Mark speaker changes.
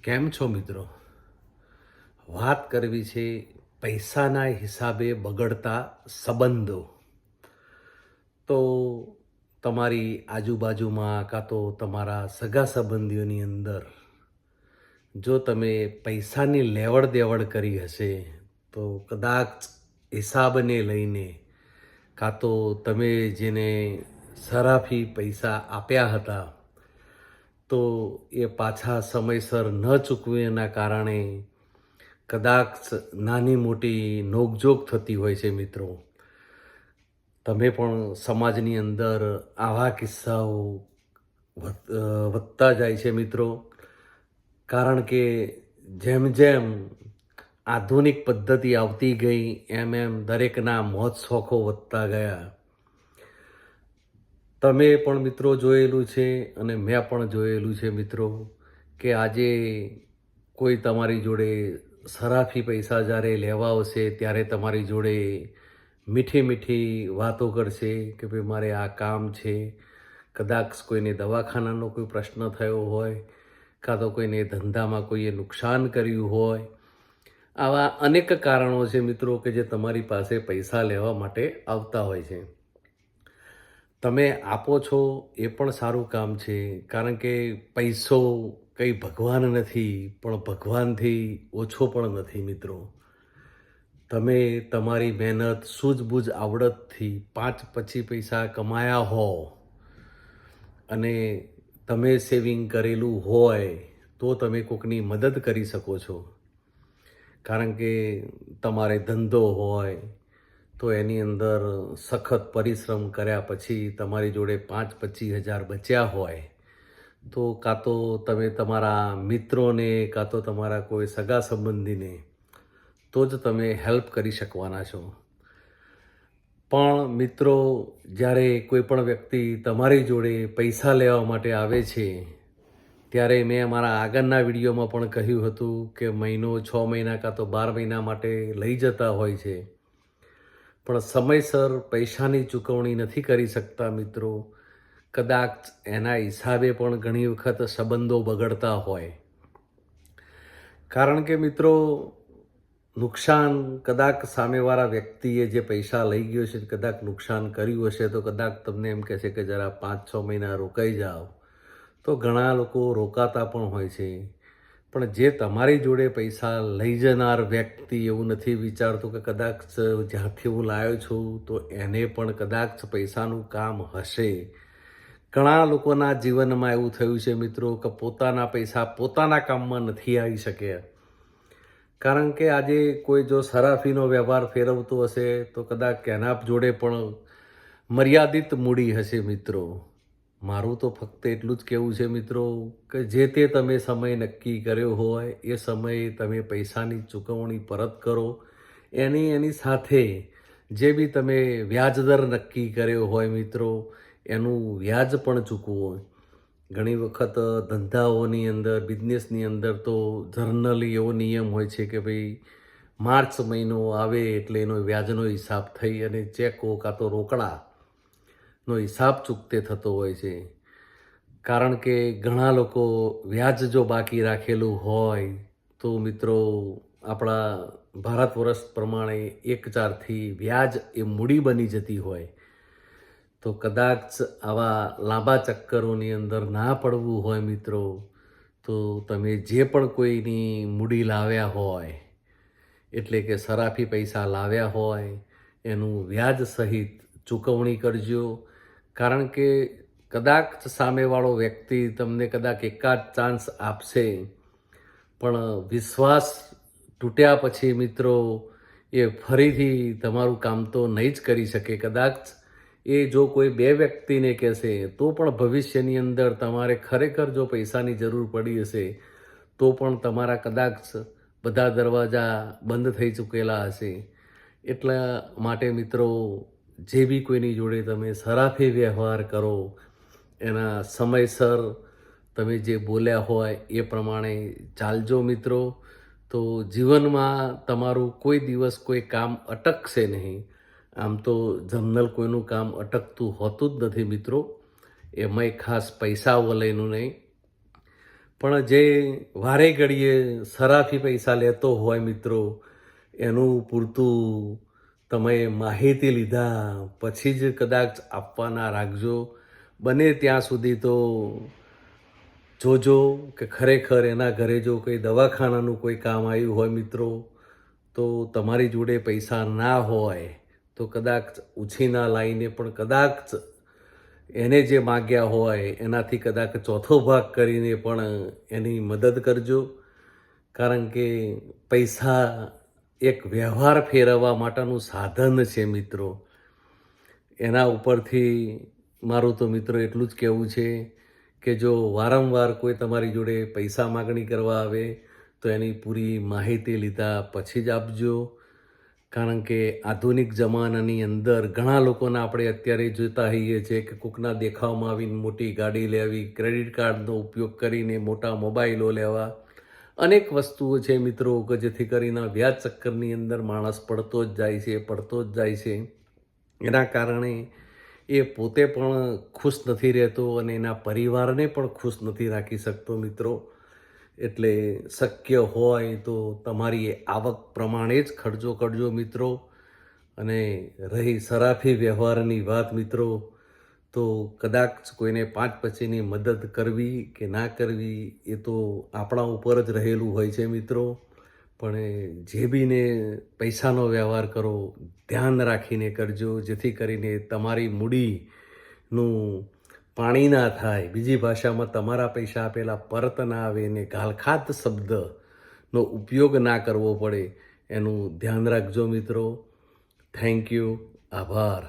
Speaker 1: કેમ છો મિત્રો? વાત કરવી છે પૈસાના હિસાબે બગડતા સંબંધો. તો તમારી આજુબાજુમાં કાં તો તમારા સગા સંબંધીઓની અંદર જો તમે પૈસાની લેવડ દેવડ કરી હશે તો કદાચ હિસાબને લઈને કાં તો તમે જેને સરાફી પૈસા આપ્યા હતા તો એ પાછા સમયસર ન ચૂકવીના કારણે કદાચ નાની મોટી નોકઝોક થતી હોય છે મિત્રો. તમે પણ સમાજની અંદર આવા કિસ્સાઓ વધતા જાય છે મિત્રો. કારણ કે જેમ જેમ આધુનિક પદ્ધતિ આવતી ગઈ એમ એમ દરેકના મોજ શોખો વધતા ગયા. તમે પણ મિત્રો જોયેલું છે અને મેં પણ જોયેલું છે મિત્રો કે આજે કોઈ તમારી જોડે સરાફી પૈસા જ્યારે લેવા આવશે ત્યારે તમારી જોડે મીઠી મીઠી વાતો કરશે કે ભાઈ મારે આ કામ છે. કદાચ કોઈને દવાખાનાનો કોઈ પ્રશ્ન થયો હોય કાં તો કોઈને ધંધામાં કોઈએ નુકસાન કર્યું હોય. આવા અનેક કારણો છે મિત્રો કે જે તમારી પાસે પૈસા લેવા માટે આવતા હોય છે. તમે આપો છો એ પણ સારું કામ છે, કારણ કે પૈસો કંઈ ભગવાન નથી પણ ભગવાનથી ઓછો પણ નથી મિત્રો. તમે તમારી મહેનત સૂઝબૂઝ આવડતથી 5-25 પૈસા કમાયા હો અને તમે સેવિંગ કરેલું હોય તો તમે કોઈકની મદદ કરી શકો છો. કારણ કે તમારે ધંધો હોય તો એની અંદર સખત પરિશ્રમ કર્યા પછી તમારી જોડે 5-25 હજાર બચ્યા હોય તો કાં તો તમે તમારા મિત્રોને કાં તો તમારા કોઈ સગા સંબંધીને તો જ તમે હેલ્પ કરી શકવાના છો. પણ મિત્રો, જ્યારે કોઈ પણ વ્યક્તિ તમારી જોડે પૈસા લેવા માટે આવે છે ત્યારે મેં મારા આગળના વિડીયોમાં પણ કહ્યું હતું કે મહિનો 6 મહિના કાં તો 12 મહિના માટે લઈ જતા હોય છે, પણ સમયસર પૈસાની ચૂકવણી નથી કરી શકતા મિત્રો. કદાચ એના હિસાબે પણ ઘણી વખત સંબંધો બગડતા હોય. કારણ કે મિત્રો, નુકસાન કદાચ સામેવાળા વ્યક્તિએ જે પૈસા લઈ ગયો છે કદાચ નુકસાન કર્યું હશે તો કદાચ તમને એમ કહેશે કે જરા 5-6 મહિના રોકાઈ જાઓ. તો ઘણા લોકો રોકાતા પણ હોય છે. પણ જે તમારી જોડે પૈસા લઈ જનાર વ્યક્તિ એવું નથી વિચારતું કે કદાચ જ્યાંથી હું લાવ્યો છું તો એને પણ કદાચ પૈસાનું કામ હશે. ઘણા લોકોના જીવનમાં એવું થયું છે મિત્રો કે પોતાના પૈસા પોતાના કામમાં નથી આવી શક્યા. કારણ કે આજે કોઈ જો સરાફીનો વ્યવહાર ફેરવતો હશે તો કદાચ એના જોડે પણ મર્યાદિત મૂડી હશે મિત્રો. મારું તો ફક્ત એટલું જ કહેવું છે મિત્રો કે જે તે તમે સમય નક્કી કર્યો હોય એ સમયે તમે પૈસાની ચૂકવણી પરત કરો. એની સાથે જે બી તમે વ્યાજદર નક્કી કર્યો હોય મિત્રો એનું વ્યાજ પણ ચૂકવો. ઘણી વખત ધંધાઓની અંદર બિઝનેસની અંદર તો જનરલી એવો નિયમ હોય છે કે ભાઈ માર્ચ મહિનો આવે એટલે એનો વ્યાજનો હિસાબ થઈ અને ચેકો કાં તો રોકડાનો હિસાબ ચૂકતે થતો હોય છે. કારણ કે ઘણા લોકો વ્યાજ જો બાકી રાખેલું હોય તો મિત્રો આપણા ભારત વર્ષ પ્રમાણે 1/4 વ્યાજ એ મૂડી બની જતી હોય. તો કદાચ આવા લાંબા ચક્કરોની અંદર ના પડવું હોય મિત્રો તો તમે જે પણ કોઈની મૂડી લાવ્યા હોય એટલે કે સરાફી પૈસા લાવ્યા હોય એનું વ્યાજ સહિત ચૂકવણી કરજો. કારણ કે કદાચ સામેવાળો વ્યક્તિ તમને કદાચ એકાદ ચાન્સ આપશે પણ વિશ્વાસ તૂટ્યા પછી મિત્રો એ ફરીથી તમારું કામ તો નહીં જ કરી શકે. કદાચ એ જો કોઈ 2 વ્યક્તિને કહેશે તો પણ ભવિષ્યની અંદર તમારે ખરેખર જો પૈસાની જરૂર પડી હશે તો પણ તમારા કદાચ બધા દરવાજા બંધ થઈ ચૂકેલા હશે. એટલા માટે મિત્રો, જે બી કોઈની જોડે તમે સરાફી વ્યવહાર કરો એના સમયસર તમે જે બોલ્યા હોય એ પ્રમાણે ચાલજો મિત્રો. તો જીવનમાં તમારું કોઈ દિવસ કોઈ કામ અટકશે નહીં. આમ તો જનરલ કોઈનું કામ અટકતું હોતું જ નથી મિત્રો, એમાંય ખાસ પૈસા વલયનું નહીં. પણ જે વારે ઘડીએ સરાફી પૈસા લેતો હોય મિત્રો, એનું પૂરતું તમે માહિતી લીધા પછી જ કદાચ આપવાના રાખજો. બને ત્યાં સુધી તો જોજો કે ખરેખર એના ઘરે જો કોઈ દવાખાનાનું કોઈ કામ આવ્યું હોય મિત્રો, તો તમારી જોડે પૈસા ના હોય તો કદાચ ઉછીના લાવીને પણ કદાચ એને જે માગ્યા હોય એનાથી કદાચ ચોથો ભાગ કરીને પણ એની મદદ કરજો. કારણ કે પૈસા એક વ્યવહાર ફેરવવા માટેનું સાધન છે મિત્રો. એના ઉપરથી મારું તો મિત્રો એટલું જ કહેવું છે કે જો વારંવાર કોઈ તમારી જોડે પૈસા માગણી કરવા આવે તો એની પૂરી માહિતી લીધા પછી જ આપજો. કારણ કે આધુનિક જમાનાની અંદર ઘણા લોકોને આપણે અત્યારે જોતા હોઈએ છીએ કે કોકના દેખાવમાં આવીને મોટી ગાડી લેવી, ક્રેડિટ કાર્ડનો ઉપયોગ કરીને મોટા મોબાઈલો લેવા, અનેક વસ્તુઓ છે મિત્રો કે જેથી કરીને વ્યાજ ચક્કરની અંદર માણસ પડતો જ જાય છે. એના કારણે એ પોતે પણ ખુશ નથી રહેતો અને એના પરિવારને પણ ખુશ નથી રાખી શકતો મિત્રો. એટલે શક્ય હોય તો તમારી આવક પ્રમાણે જ ખર્ચો કરજો મિત્રો. અને રહી સરાફી વ્યવહારની વાત મિત્રો, તો કદાચ કોઈને 5 પછીની મદદ કરવી કે ના કરવી એ તો આપણા ઉપર જ રહેલું હોય છે મિત્રો. પણ જે બીને પૈસાનો વ્યવહાર કરો ધ્યાન રાખીને કરજો, જેથી કરીને તમારી મૂડીનું પાણી ના થાય, બીજી ભાષામાં તમારા પૈસા આપેલા પરત ના આવે ને ગાલખાત શબ્દનો ઉપયોગ ના કરવો પડે, એનું ધ્યાન રાખજો મિત્રો. Thank you. આભાર.